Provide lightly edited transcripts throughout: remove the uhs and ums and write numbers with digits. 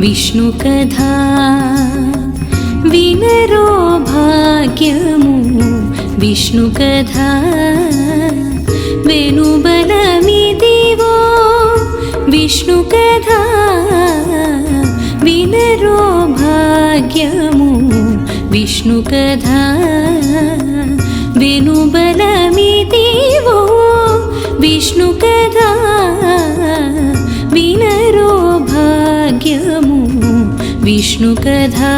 विष्णुकथा विनरो भाग्यमु विष्णुकथा वेणुबलमिदिवो विष्णुकथा विनरो भाग्यमु विष्णुकथा वेणुबलमिदिवो विष्णुकथा विनरो भाग्यमु विष्णुकथा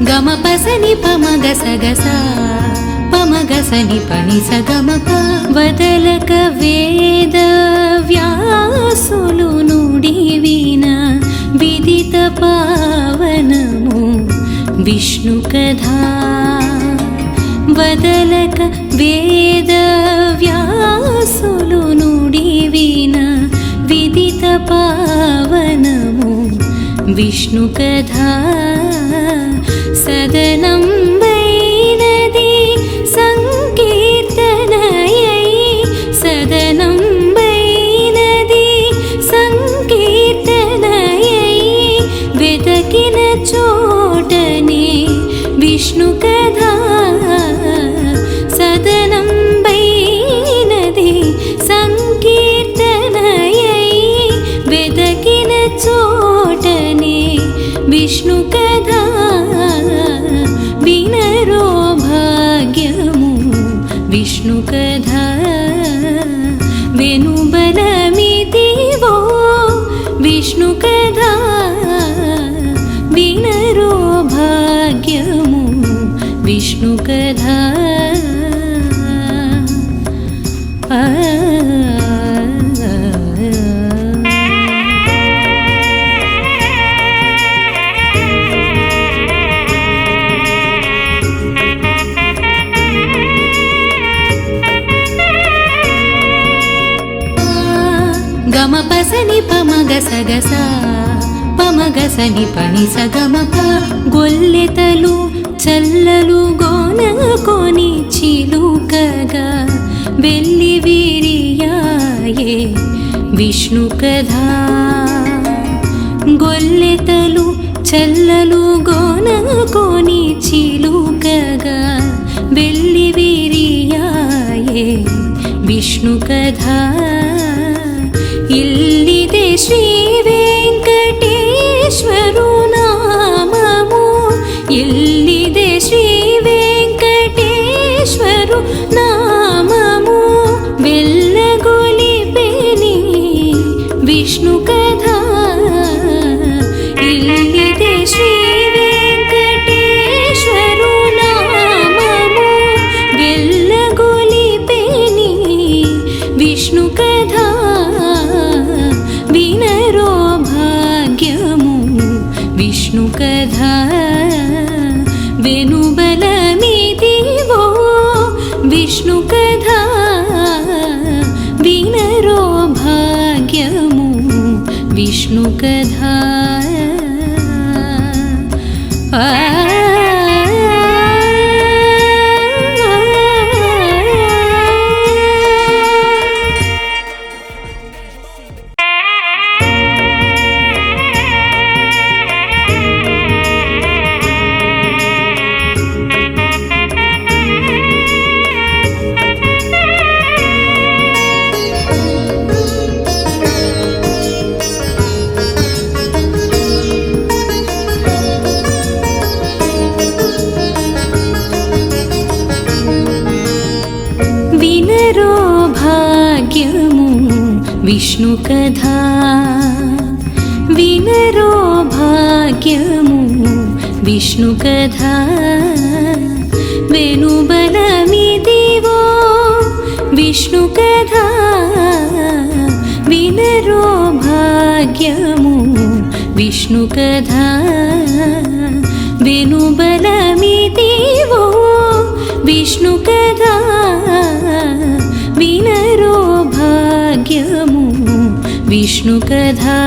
గమపసని పమగసగస పమగసని పని సగమప వదలక వేద వ్యాసులు నుడి విన విదిత పావనము విష్ణు కథా వదలక వేద వ్యాసులు నుడి విన విదిత పావనము విష్ణు కథా సదనం వైనది సంకీర్తనయై సదనం వైనది సంకీర్తనయై వెదకిన చోటనే విష్ణు కథా సదనం వైనది సంకీర్తనయై వెదకిన చోటనే విష్ణు కథా వినరో భాగ్యము విష్ణు కథా వెనుబలమిదివో విష్ణు కథా వినరో భాగ్యము విష్ణు కథా గమపసని పమగసగస పమగసని పని సగమప గొల్లెతలు చల్లలు గోనకొని చిలుకగా వెళ్ళి విరియాయే విష్ణు కథా గొల్లెతలు చల్లలు గోనకొని చిలుకగా వెళ్ళి విరియాయే విష్ణు కథా ఇల్లిదే శ్రీ వెంకటేశ్వరు నామము ఇల్లిదే శ్రీ వెంకటేశ్వరు నామము వెళ్ళగొలిపే విష్ణుకథా ఇల్లిదే శ్రీ వెంకటేశ్వరు నామము వెల్లగొలిపెని విష్ణుకథా వినరో భాగ్యము విష్ణుకథా వెనుబలమిదివో విష్ణుకథా వినరో భాగ్యము విష్ణుకథా వినరో భాగ్యము విష్ణుకథా వినరో భాగ్యము విష్ణుకథా వెనుబలమిదివో విష్ణుకథా వినరో భాగ్యము విష్ణుకథా వెనుబలమిదివో విష్ణుకథా వినరో భాగ్యము విష్ణుకథా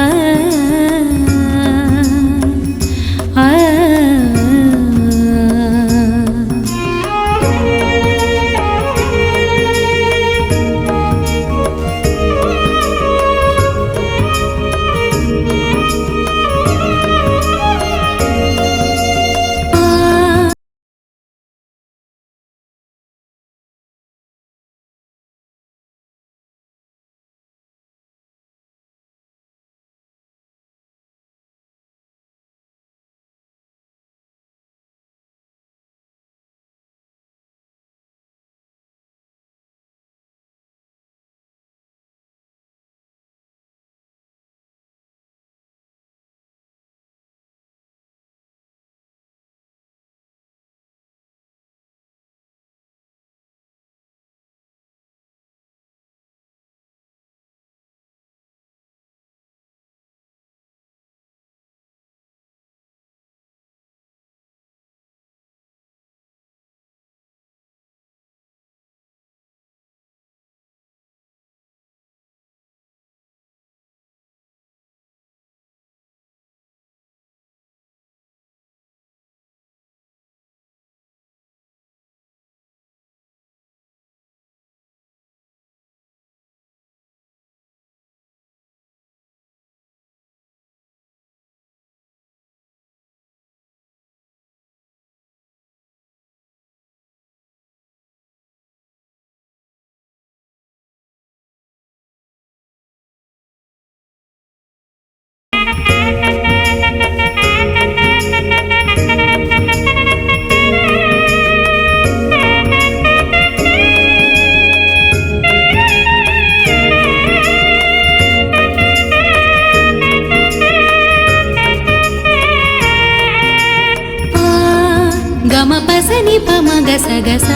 గమపసని పమగసగస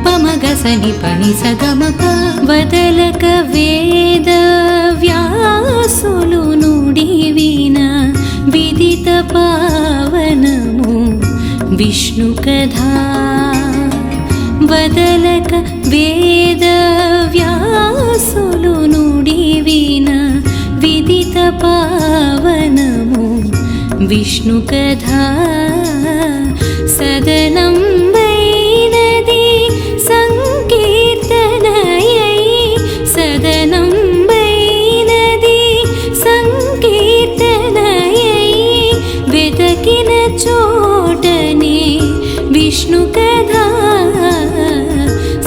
పమగసని పని సగమప వదలక వేద వ్యాసులు నుడివిన విదిత పావనము విష్ణుకథా వదలక వేద వ్యాసులు నుడివిన విదిత పావనము విష్ణుకథా సదనం వైనది సంకీర్తనయై సదనం వైనది సంకీర్తనయై వెదకిన చోటనే విష్ణుకథా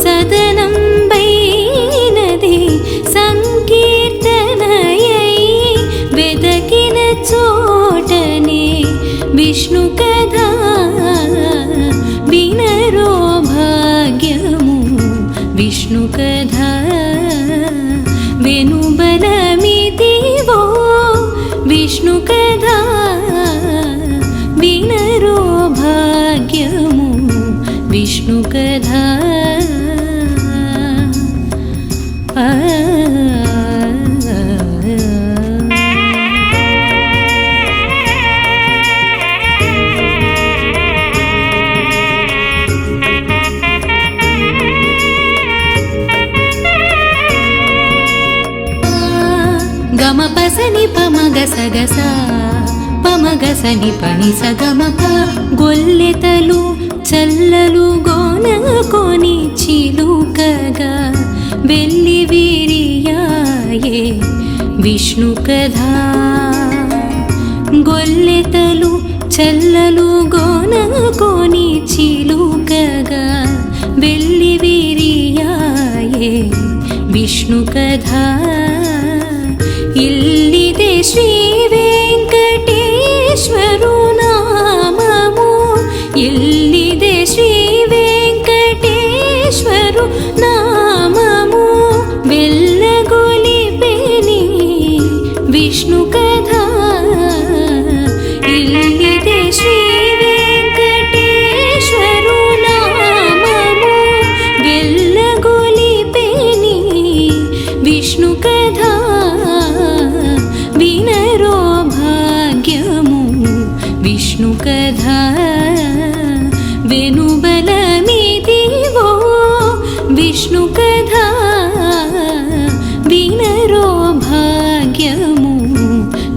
సదనం వైనది సంకీర్తనయై వెదకిన చోటనే విష్ణుకథా వినరో భాగ్యము విష్ణుకథా వెనుబలమిది విష్ణు కథ వినరో భాగ్యము విష్ణు కథ గమ పసని పమగ సగస పమగ సని పని సగమప గొల్లెతలు చల్లలు గోన కొని చిలుకగా వెళ్ళి వీరియాయే విష్ణు కథ గొల్లెతలు చల్లలు గోన కొని చిలుకగా వెళ్ళి వీరియాయే విష్ణు కథ ఇల్లిదే శ్రీ వెంకటేశ్వరు నామము ఇల్లిదే శ్రీ వెంకటేశ్వరు నామము వెళ్ళగొలిపెని విష్ణు కథ ఇల్లిదే శ్రీ వెంకటేశ్వరు నామము వెళ్ళగొలిపెని విష్ణు కథ వినరో భాగ్యము విష్ణు కథ వెనుబలమిదివో విష్ణు కథ వినరో భాగ్యము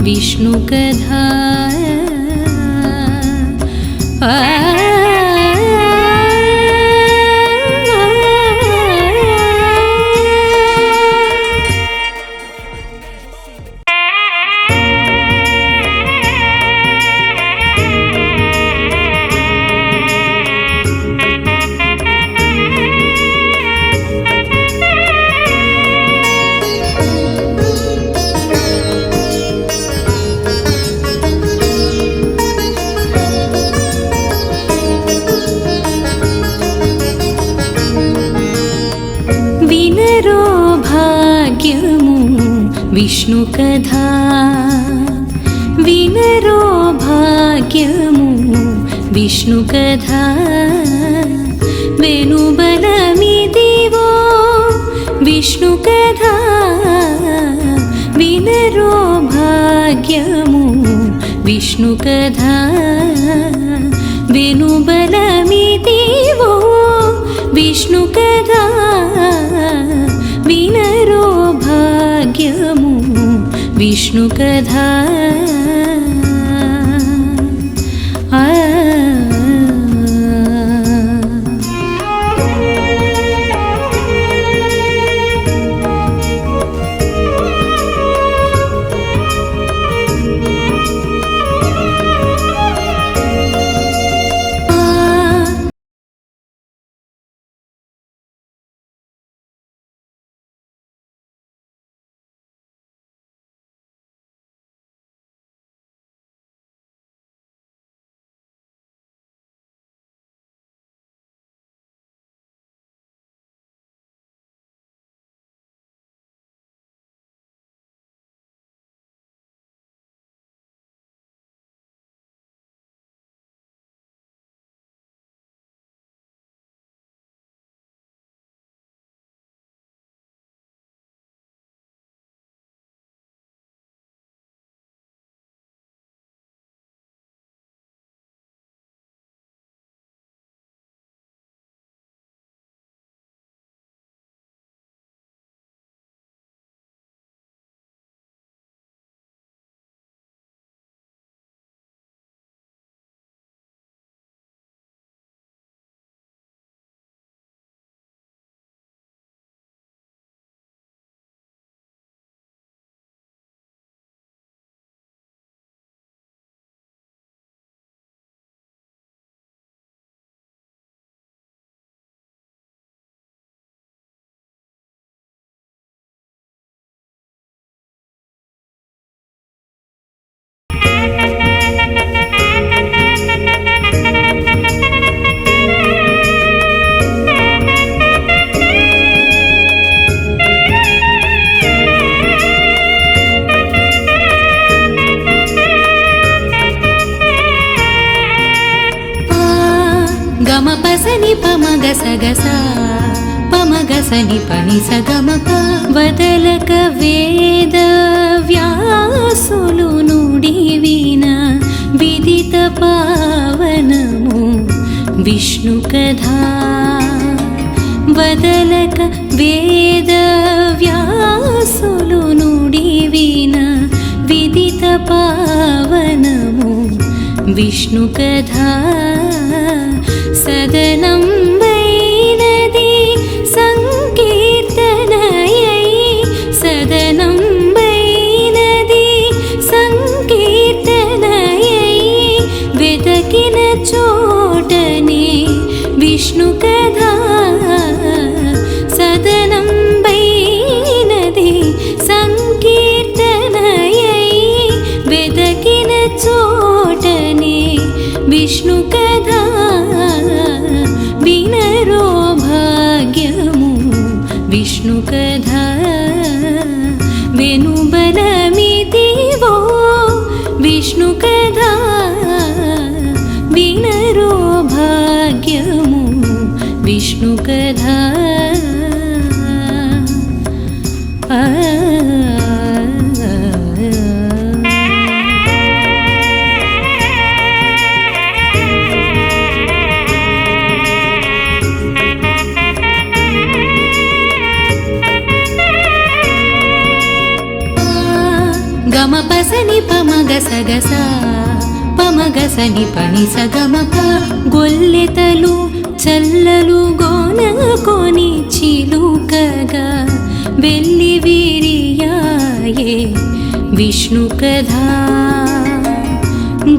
విష్ణు కథ వినరో భాగ్యము విష్ణు కథ వినరో భాగ్యము విష్ణు కథ వెనుబలమిదివో విష్ణు కథ వినరో భాగ్యము విష్ణు కథ వెనుబలమిదివో విష్ణు కథ వినరో భాగ్యము విష్ణు కథ పసని పమగసగస పమగసని పని సగమప వదలక వేద వ్యాసులు నుడి విన విదిత పావనము విష్ణు కథా వదలక వేద వ్యాసులు నుడి విన విదిత పావనము విష్ణు కథా సదనం వైనది సంకీర్తనయై సదనం వైనది సంకీర్తనయై వెదకిన చోటనే విష్ణు కథా సదనం వైనది సంకీర్తనయై వెదకిన చోటనే విష్ణు కథా వినరో భాగ్యము విష్ణు కథా వెనుబలమిదివో విష్ణు కథా వినరో భాగ్యము విష్ణు కథా గమ పసని పమగసగస పమగసని పని సగమప గొల్లెతలు చల్లలు గోనకొని చిలుకగా వెళ్ళి విరియాయే విష్ణు కథా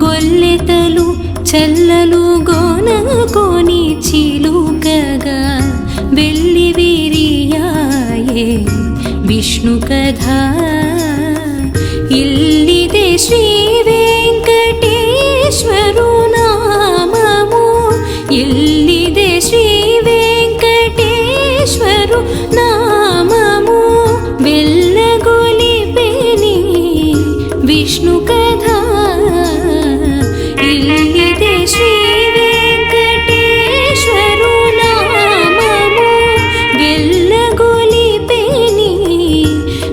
గొల్లెతలు చల్లలు గోనకొని చిలుకగా వెళ్ళి విరియాయే విష్ణు కథా ఇల్లిదే శ్రీ వెంకటేశ్వరు నామము ఇల్లిదే శ్రీ వెంకటేశ్వరు నామము వెళ్ళగొలిపెని విష్ణు కథా ఇల్లిదే శ్రీ వెంకటేశ్వరు నామము వెళ్ళగొలిపెని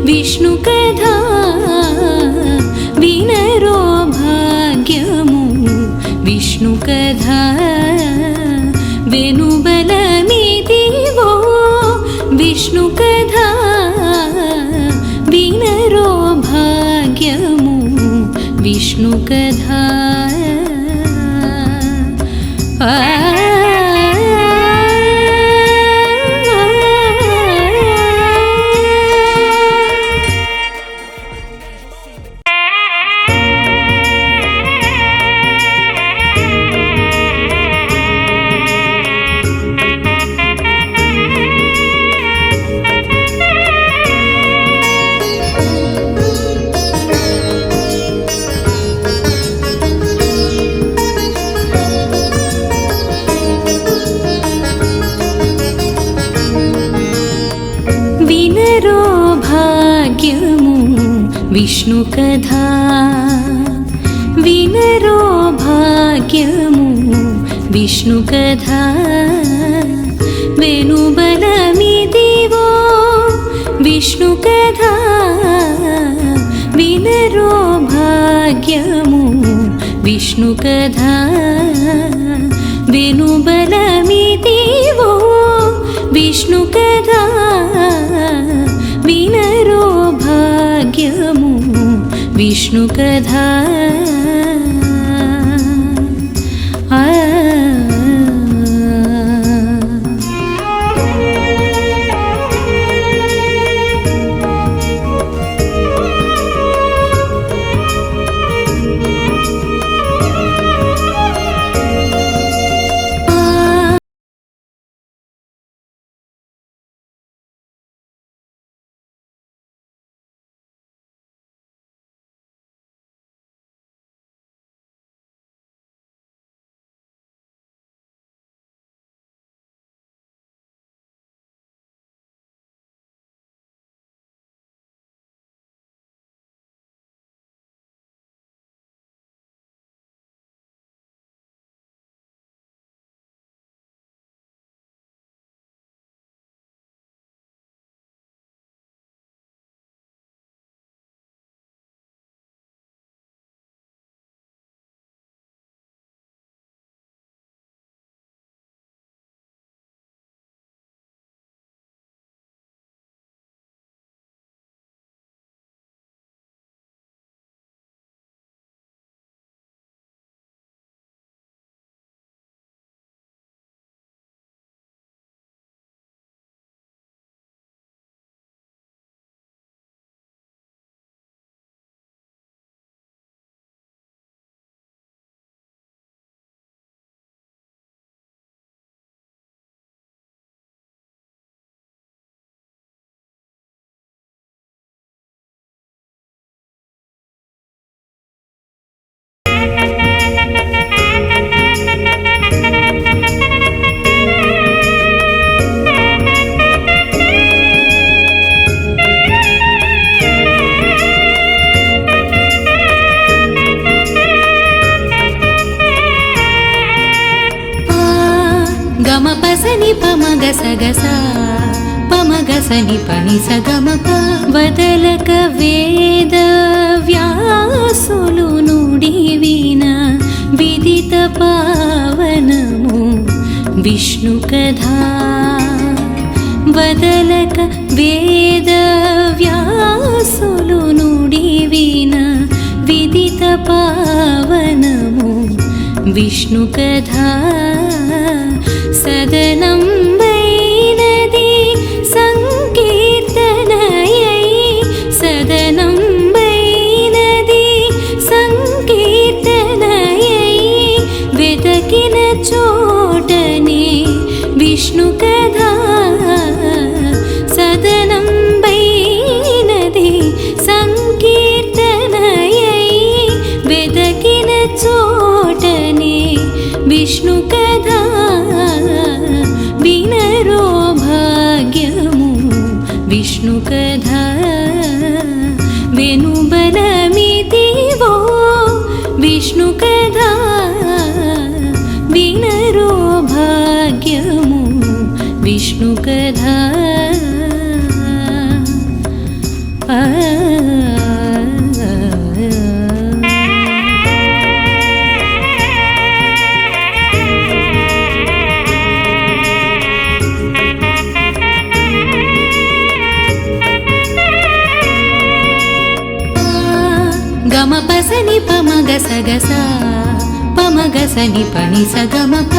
విష్ణు కథా వినరో భాగ్యము విష్ణు కథా వెనుబలమిదివో విష్ణు కథా వినరో భాగ్యము విష్ణు కథా వినరో భాగ్యము విష్ణు కథా వినరో భాగ్యము విష్ణు కథా వెనుబలమిదివో విష్ణు కథా వినరో భాగ్యము విష్ణు కథా వెనుబలమిదివో విష్ణు కథా వినరో భాగ్యము విష్ణు కథా సగస పమగసని పని సగమప వదలక వేద వ్యాసులు నుడివిన విదిత పావనము విష్ణు కథా వదలక వేద వ్యాసులు నుడివిన విదిత పావనము విష్ణు కథా సదనం వైనది సంకీర్తనయై సదనం వైనది సంకీర్తనయై వెదకిన చోటనే విష్ణు కథా సదనం వైనది సంకీర్తనయై వెదకిన చోటనే విష్ణు కథా వినరో భాగ్యము విష్ణు కథా వెనుబలమిదివో విష్ణు కథా వినరో భాగ్యము విష్ణు కథా గమపసని పమగసగస పమగసని పని సగమప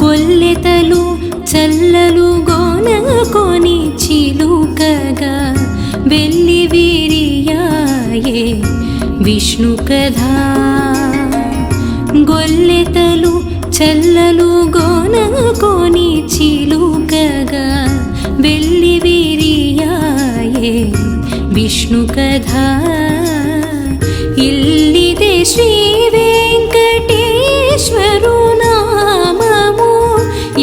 గొల్లెతలు చల్లలు గోనకొని చిలుకగా వెళ్ళి విరియాయే విష్ణు కథా గొల్లెతలు చల్లలు గోనకొని చిలుకగా వెళ్ళి విరియాయే విష్ణు కథా ఇల్లిదే శ్రీ వెంకటేశ్వరు నామము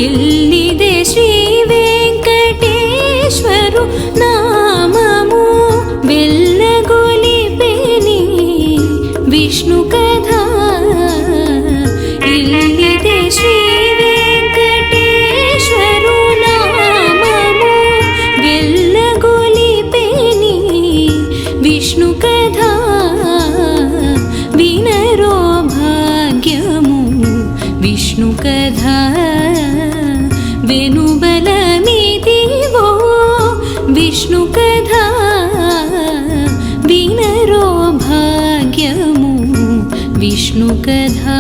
ఇల్లిదే శ్రీ వెంకటేశ్వరు నామము వెళ్ళగొలిపెని విష్ణు కథా ఇల్లిదే శ్రీ వెంకటేశ్వరు నామము వెళ్ళగొలిపెని విష్ణు కథా వినరో భాగ్యము విష్ణు కథా వెనుబలమిదివో విష్ణు కథా వినరో భాగ్యము విష్ణు కథా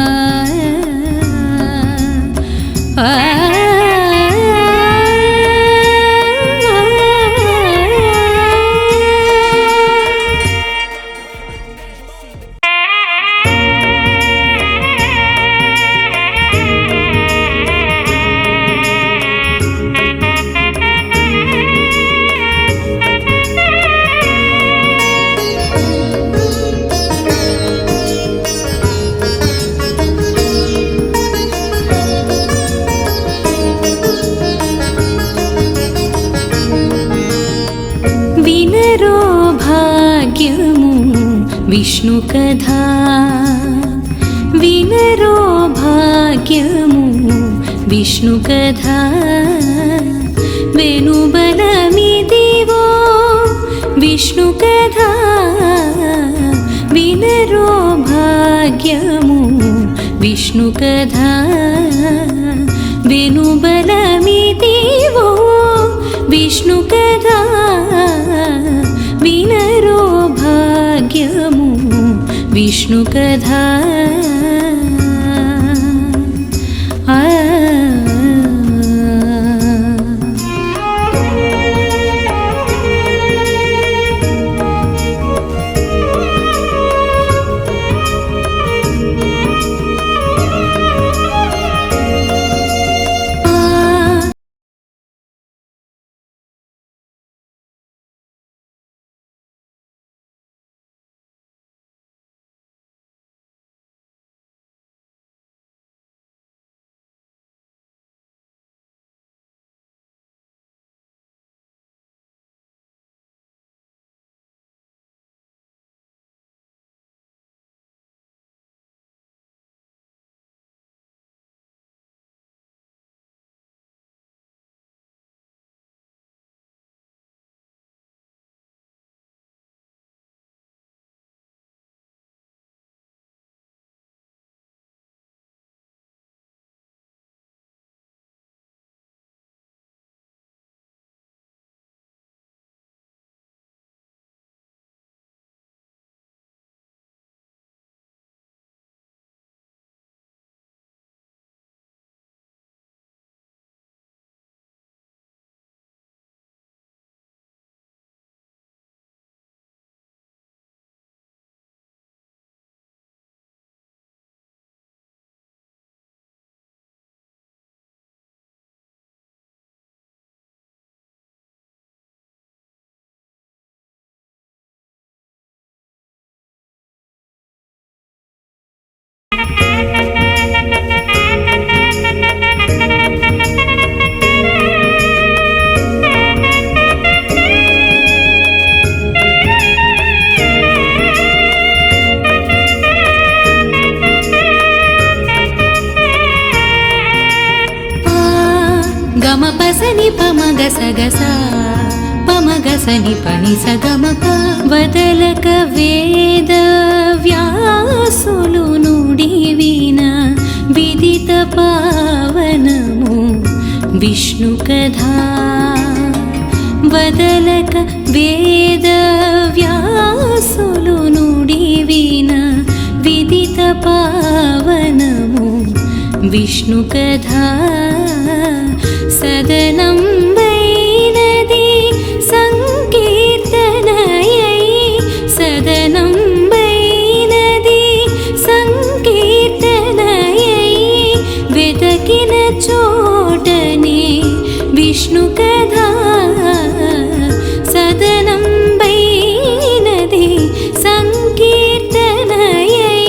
వినరో భాగ్యము విష్ణు కథా వినరో భాగ్యము విష్ణు కథా వెనుబలమిదివో విష్ణు కథా వినరో భాగ్యము విష్ణు కథా వెనుబలమిదివో విష్ణు కథా వినరో భాగ్యము విష్ణు కథా పసని పమగ సగస పమగ సని పని సగమప వదలక వేద వ్యాసులు నుడివిన విదిత పావనము విష్ణు కథా వదలక వేద వ్యాసులు నుడివిన విదిత పావనము విష్ణు కథా సదనం వైనది సంకీర్తనయై సదనం వైనది సంకీర్తనయై వెతకిన చోటనే విష్ణు కథా సదనం వైనది సంకీర్తనయై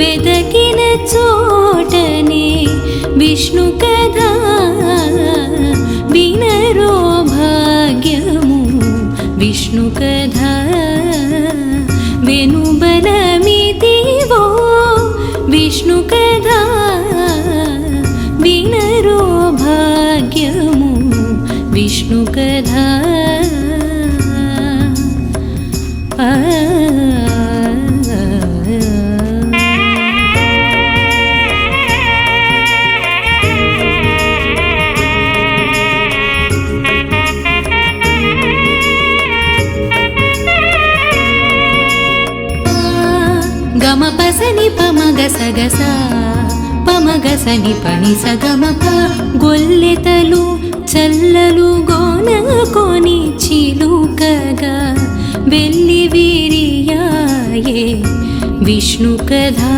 వెతకిన చోటనే విష్ణు కథా వినరో భాగ్యము విష్ణు కథా వెనుబలమిదివో విష్ణు కథా వినరో భాగ్యము విష్ణు కథా గమ పసని పమగ సగస పమగ సని పని సగమప గొల్లెతలు చల్లలు గోనకొని చిలుకగా వెళ్ళి విరియాయే విష్ణు కథా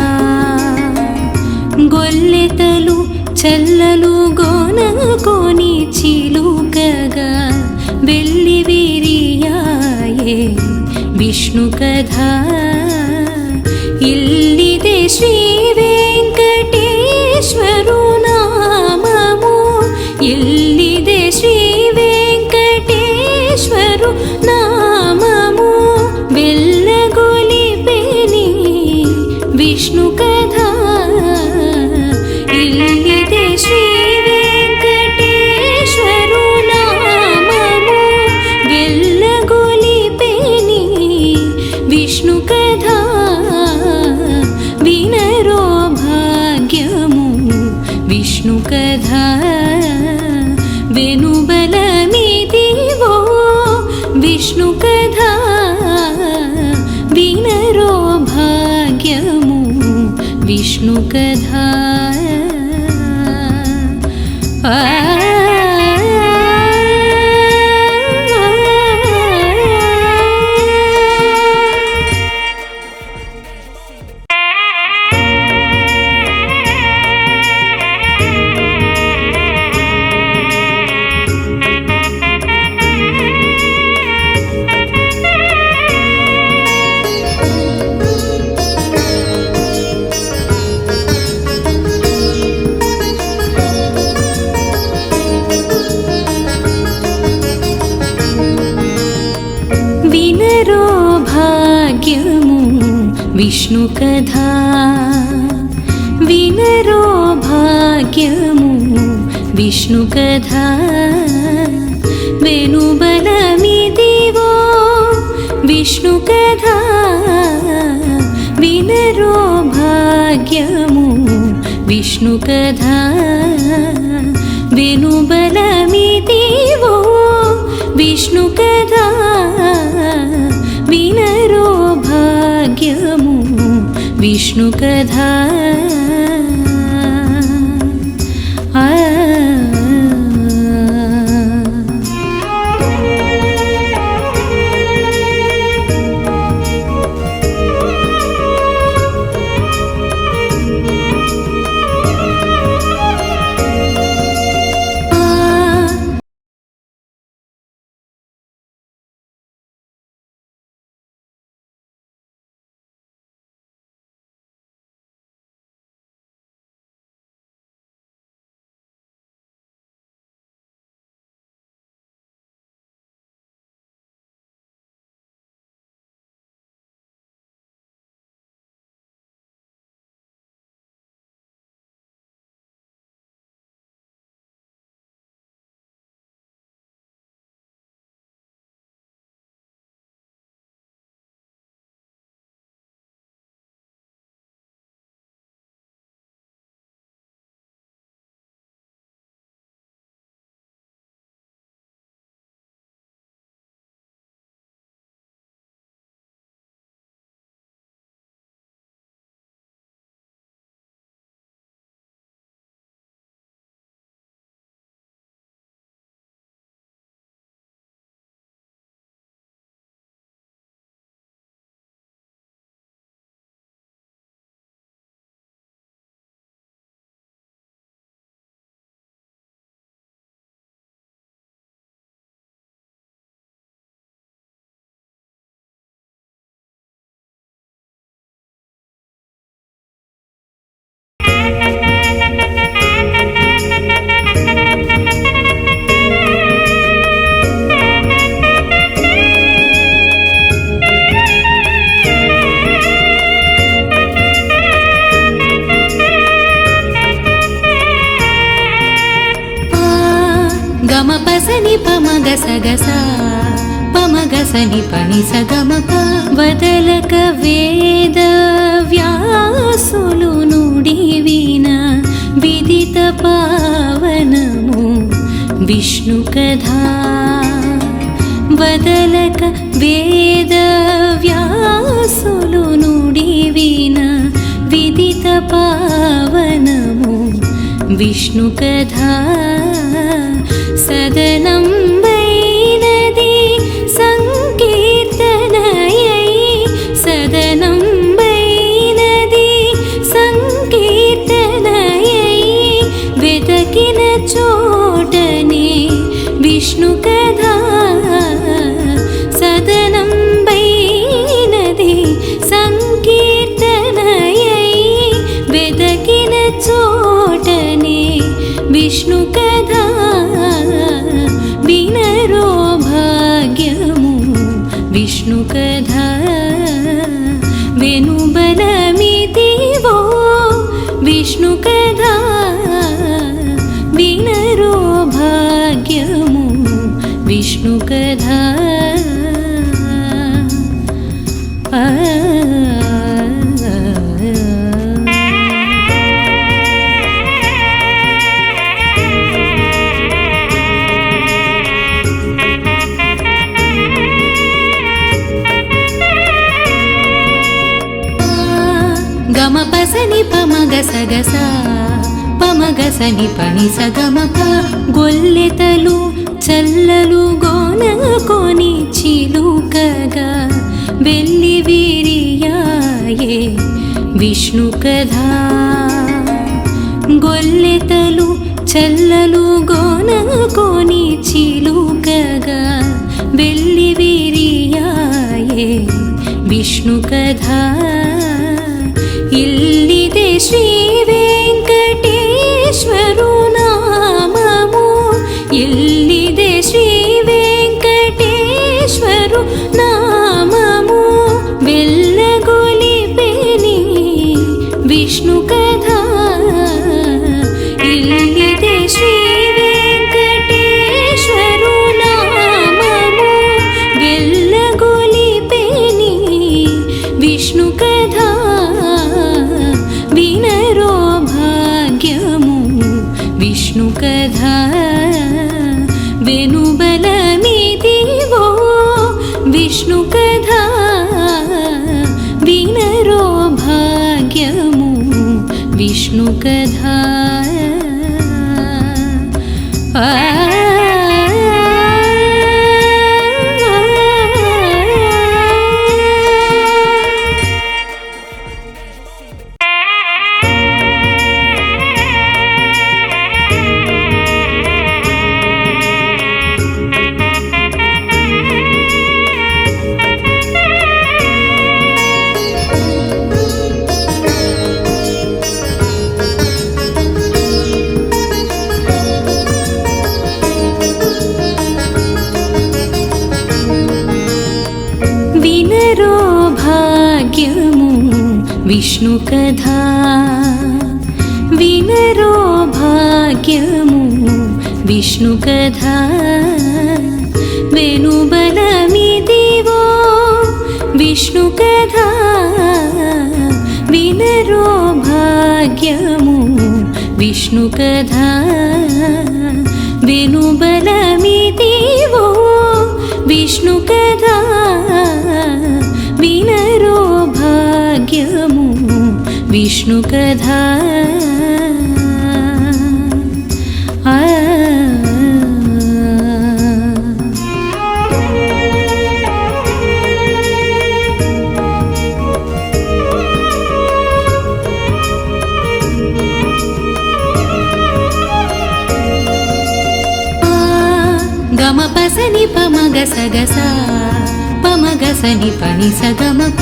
గొల్లెతలు చల్లలు గోనకొని చిలుకగా వెళ్ళి విరియాయే విష్ణు కథా ఇల్లిదే శ్రీ వెంకటేశ్వరు నామము ఇల్లిదే శ్రీ వెంకటేశ్వరు నామము వెళ్ళగొలిపెని విష్ణు కథా ఇల్లిదే శ్రీ వెంకటేశ్వరు నామము వెళ్ళగొలిపెని విష్ణు కథా వినరో భాగ్యము విష్ణు కథా వెనుబలమిదివో విష్ణు కథా వినరో భాగ్యము విష్ణు కథా వినరో భాగ్యము విష్ణు కథా వినరో భాగ్యము విష్ణు కథా వెనుబలమిదివో విష్ణు కథా వినరో భాగ్యము విష్ణు కథా వెనుబలమిదివో విష్ణు కథా వినరో భాగ్యము విష్ణు కథా సగస పమగసని పని సగమప వదలక వేద వ్యాసులు నుడివిన విదిత పావనము విష్ణు కథా వదలక వేద వ్యాసులు నుడివిన విదిత పావనము విష్ణు కథా సదనం వైనది సంకీర్తనయై సదనం వైనది సంకీర్తనయై వెతకిన చోటనే విష్ణు కథా సదనం వైనది సంకీర్తనయై వెతకిన చోటనే విష్ణు కథా వినరో భాగ్యము విష్ణు కథా వెనుబలమిదివో విష్ణు కథా వినరో భాగ్యము విష్ణు కథా గమపసని పమగసగస పమగసని పని సగమప గొల్లెతలు చల్లలు గోనకొని చిలుకగా వెళ్ళి విరియాయే విష్ణు కథా గొల్లెతలు చల్లలు గోనకొని చిలుకగా వెళ్ళి విరియాయే విష్ణు కథా ఇల్లిదే శ్రీ వెంకటేశ్వరు నామము ఇల్లిదే శ్రీ వెంకటేశ్వరు నామము వెళ్ళగొలిపెని విష్ణు కథా ఇల్లిదే శ్రీ వెంకటేశ్వరు నామము వెళ్ళగొలిపెని విష్ణు కథా వినరో భాగ్యము విష్ణు కథా వెనుబలమిదివో విష్ణు కథా వినరో భాగ్యము విష్ణు కథా వినరో భాగ్యము విష్ణు కథా వినరో భాగ్యము విష్ణు కథా వెనుబలమిదివో విష్ణు కథా వినరో భాగ్యము విష్ణు కథా వెనుబలమిదివో విష్ణు కథా వినరో భాగ్యము విష్ణు కథా గమపసని పమగసగస పమగసని పని సగమప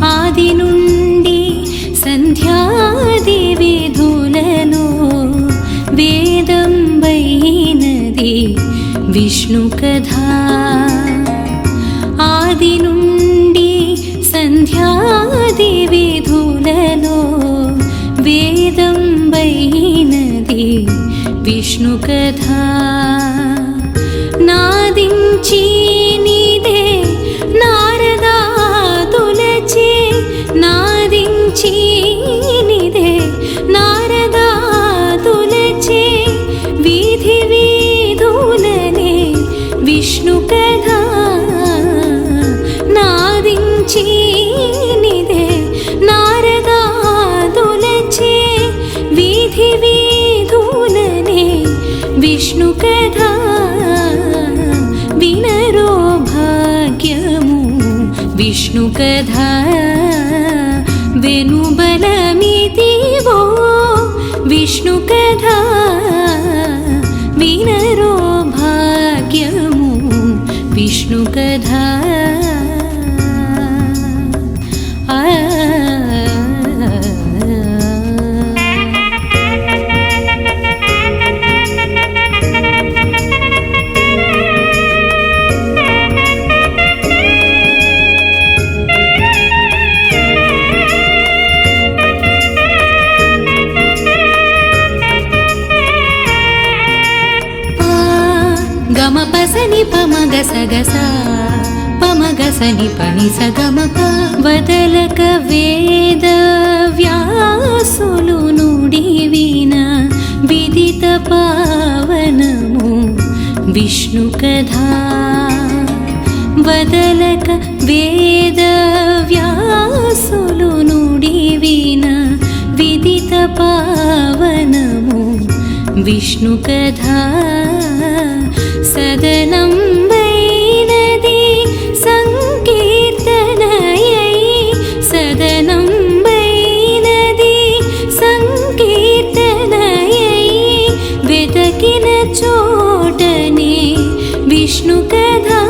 ఆది నుండి సంధ్యాది విధులలో వేదం వైనది విష్ణు కథా ఆది నుండి సంధ్యాది విధులలో వేదం వైనది విష్ణు కథా నాది विष्णुकथा वेणुबलमिदिवो विष्णुकथा विनरो भाग्यमु विष्णुकथा గమపసని పమగసగస పమగసని పని సగమప వదలక వేద వ్యాసులు నుడి విన విదిత పావనము విష్ణు కథా వదలక వేద వ్యాసులు నుడి విన విదిత పావనము విష్ణు కథా సదనం వైనది సంకీర్తనయై సదనం వైనది సంకీర్తనయై వెతకిన చోటనే విష్ణు కథా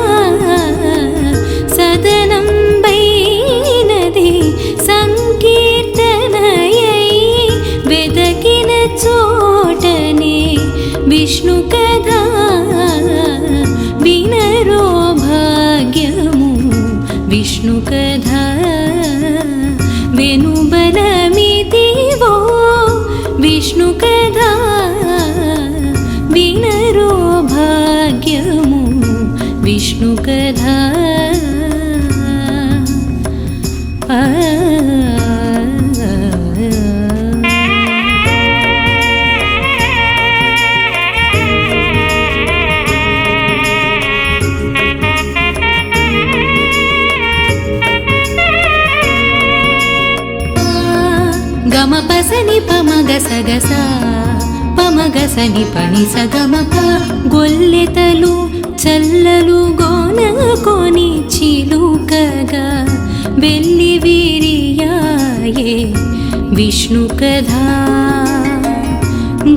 సదనం వైనది సంకీర్తనయై వెతకిన చోటనే విష్ణు కథా వినరో భాగ్యము విష్ణు కథా వెనుబలమిదివో విష్ణు కథా వినరో భాగ్యము విష్ణు కథా గమపసని పమగసగస పమగసని పని సగమప గొల్లెతలు చల్లలు గోనకొని చిలుకగా వెళ్ళి విరియాయే విష్ణు కథా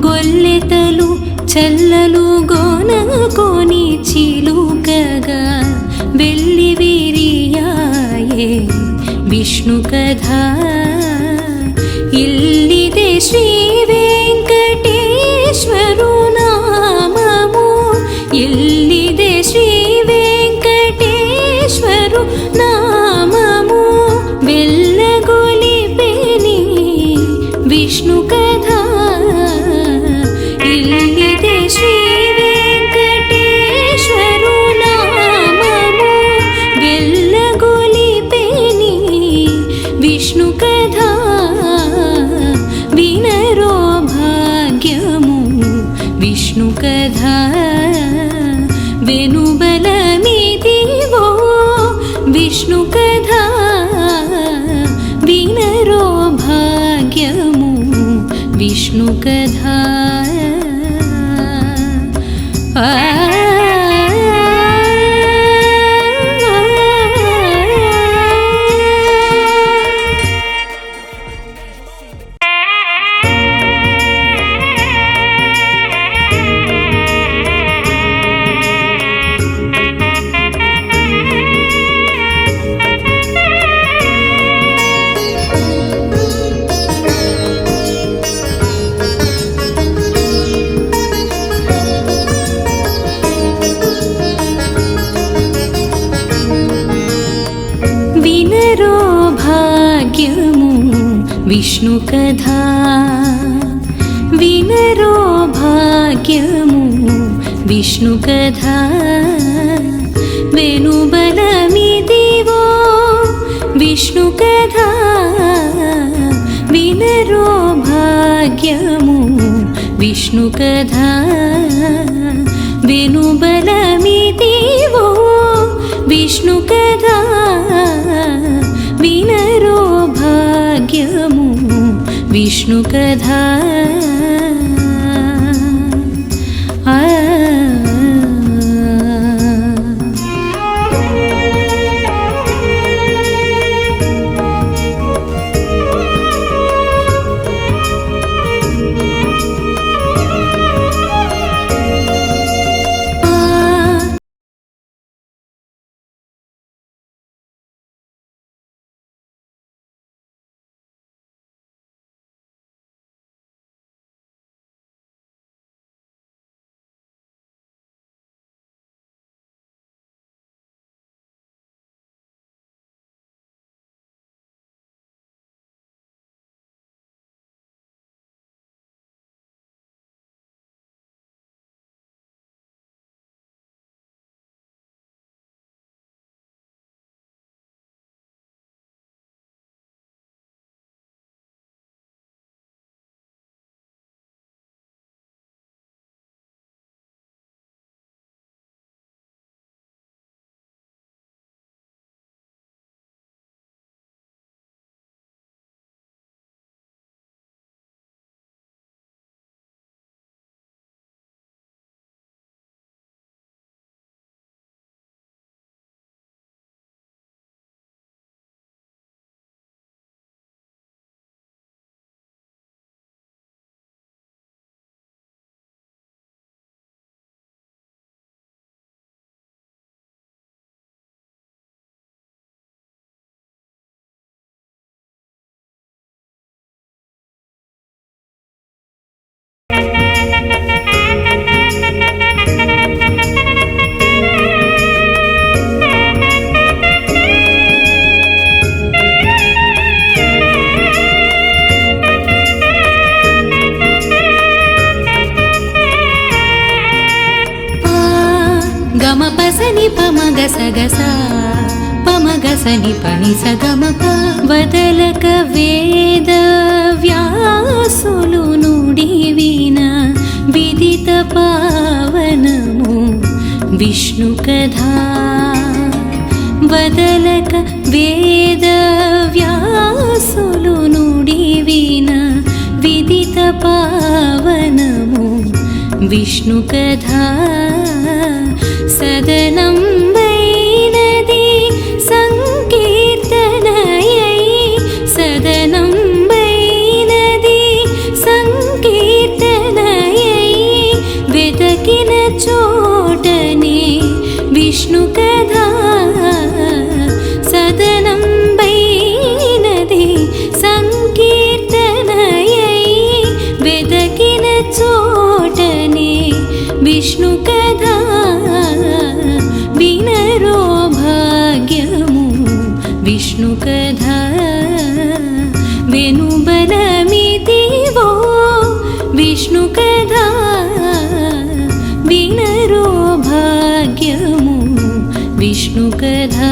గొల్లెతలు చల్లలు గోనకొని చిలుకగా వెళ్ళి విరియాయే విష్ణు కథా ఇల్లిదే శ్రీ వెంకటేశ్వరు నామము ఇల్లిదే శ్రీ వెంకటేశ్వరు నామము వెల్లగొలిపెని విష్ణు కథా ఇల్లిదే శ్రీ వెంకటేశ్వరు నామము వెల్లగొలిపెని విష్ణు కథా వినరో భాగ్యము విష్ణు కథా వెనుబలమిదివో విష్ణు కథా వినరో భాగ్యము విష్ణు కథా వినరో భాగ్యము విష్ణు కథా వినరో భాగ్యము విష్ణు కథా వెనుబలమిదివో విష్ణు కథా వినరో భాగ్యము విష్ణు కథా వెనుబలమిదివో విష్ణు కథా వినరో భాగ్యము విష్ణు కథా గసగస పమగసని పని సగమప వదలక వేద వ్యాసులు నుడి విన విదిత పావనము విష్ణు కథా వదలక వేద వ్యాసులు నుడి విన విదిత పావనము విష్ణు కథా సదనం వైనది సంకీర్తనయై సదనం వైనది సంకీర్తనయై వెతకిన చోటనే విష్ణు కథా సదనం వైనది సంకీర్తనయై వెతకిన చోటనే విష్ణు కథా వినరో భాగ్యము విష్ణు కథా వెనుబలమిదివో విష్ణు కథా వినరో భాగ్యము విష్ణు కథా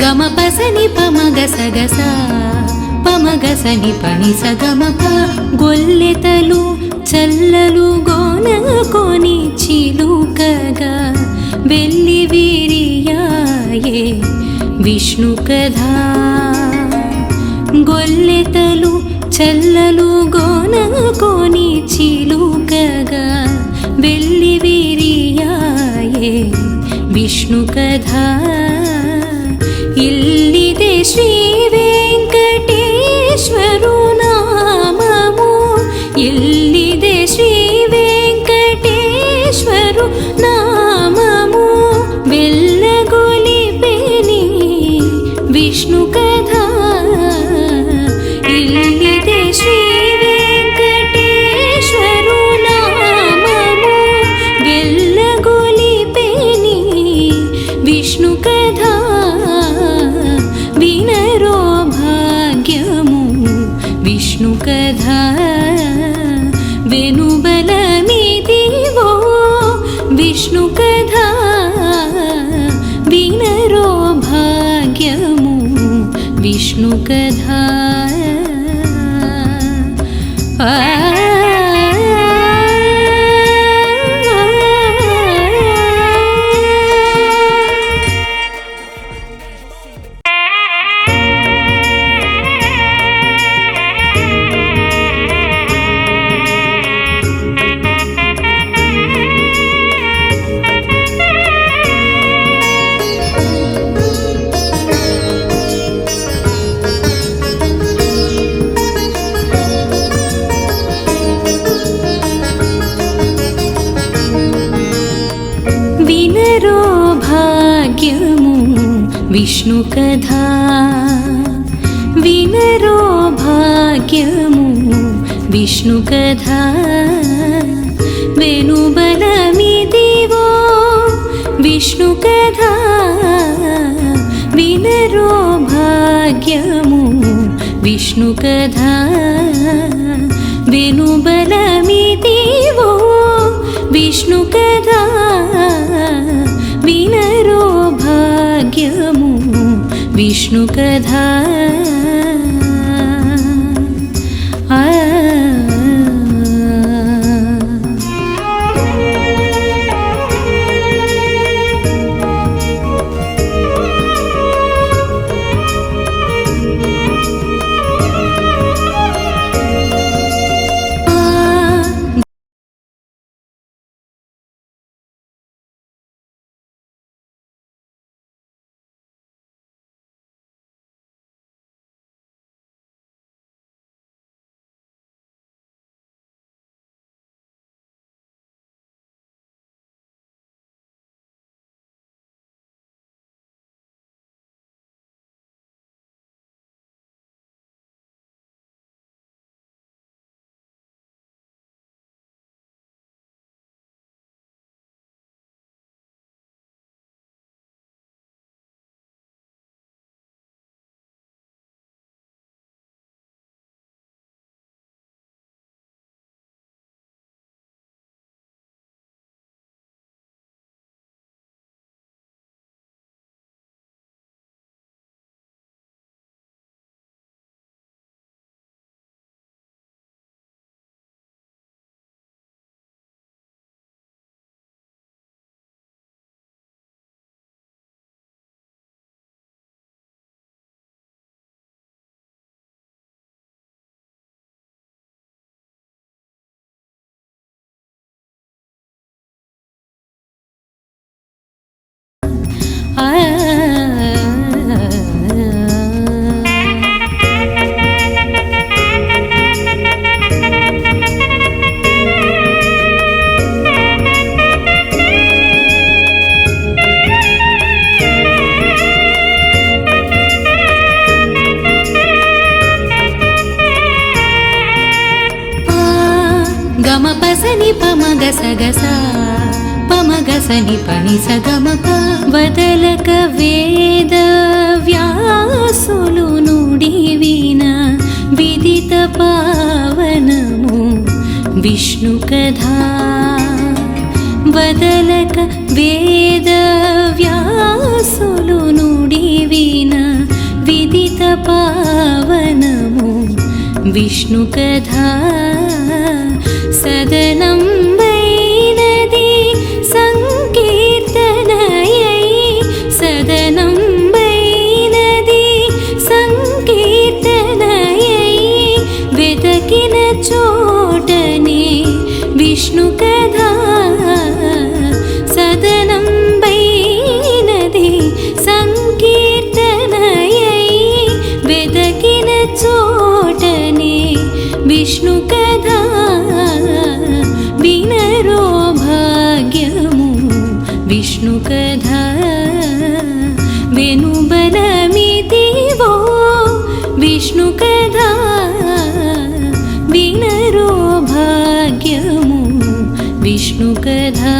గమపసని పమగసగస పమగసని పని సగమప గొల్లెతలు చల్లలు గోనకొని చిలుకగా వెళ్ళి విరియాయే విష్ణు కథా గొల్లెతలు చల్లలు గోనకొని చిలుకగా వెళ్ళి విరియాయే విష్ణు కథా ఇల్లిదే శ్రీ వెంకటేశ్వరు నామము ఇల్లిదే శ్రీ వెంకటేశ్వరు నామము వెళ్ళగొలిపెని విష్ణు కథా ఇల్లిదే శ్రీ వెంకటేశ్వరు నామము వెళ్ళగొలిపెని విష్ణు కథా వినరో భాగ్యము విష్ణు కథా వెనుబలమిదివో విష్ణు కథా వినరో భాగ్యము విష్ణు కథా వినరో భాగ్యము విష్ణు కథా వినరో భాగ్యము విష్ణు కథా వెనుబలమిదివో విష్ణు కథా వినరో భాగ్యము విష్ణు కథా వెనుబలమిదివో విష్ణు కథా వినరో భాగ్యము విష్ణు కథా గస పమగసని పని సగమప వదలక వేద వ్యాసులు నుడి విన విదిత పావనము విష్ణు కథా వదలక వేద వ్యాసులు నుడి విన విదిత పావనము విష్ణు కథా సదనం వైనది సంకీర్తనయై సదనం వైనది సంకీర్తనయై వెతకిన చోటనే విష్ణు కథా సదనం వైనది సంకీర్తనయై వెతకిన చోటనే విష్ణు కథా వినరో భాగ్యము విష్ణు కథా వెనుబలమిదివో విష్ణు కథా వినరో భాగ్యము విష్ణు కథా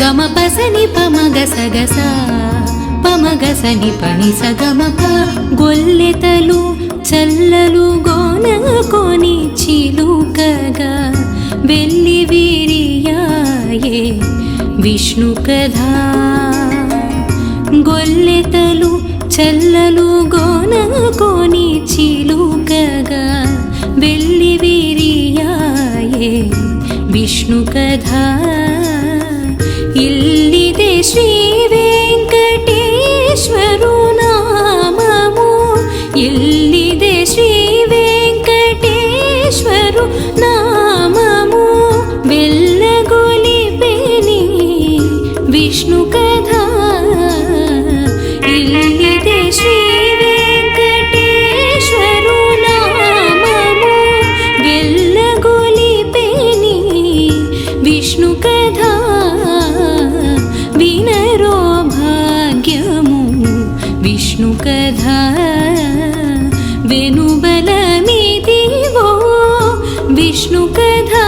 గమపసని పమగసగస పమగసని పని సగమప గొల్లెతలు చల్లలు గోనకొని చిలుకగా వెళ్ళి వీరియాయే విష్ణు కథా గొల్లెతలు చల్లలు గోనకొని చిలుకగా వెళ్ళి వీరియాయే విష్ణు కథా ఇల్లిదే శ్రీ వెంకటేశ్వరు నామము ఇల్లిదే శ్రీ వెంకటేశ్వరు నామము వెళ్ళగొలిపెని విష్ణు కథా ఇల్లిదే శ్రీ వెంకటేశ్వరు నామము వెళ్ళగొలిపెని విష్ణు కథా వినరో భాగ్యము విష్ణు కథా వెనుబలమిదివో విష్ణు కథా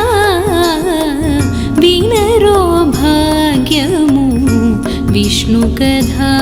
వినరో భాగ్యము విష్ణు కథా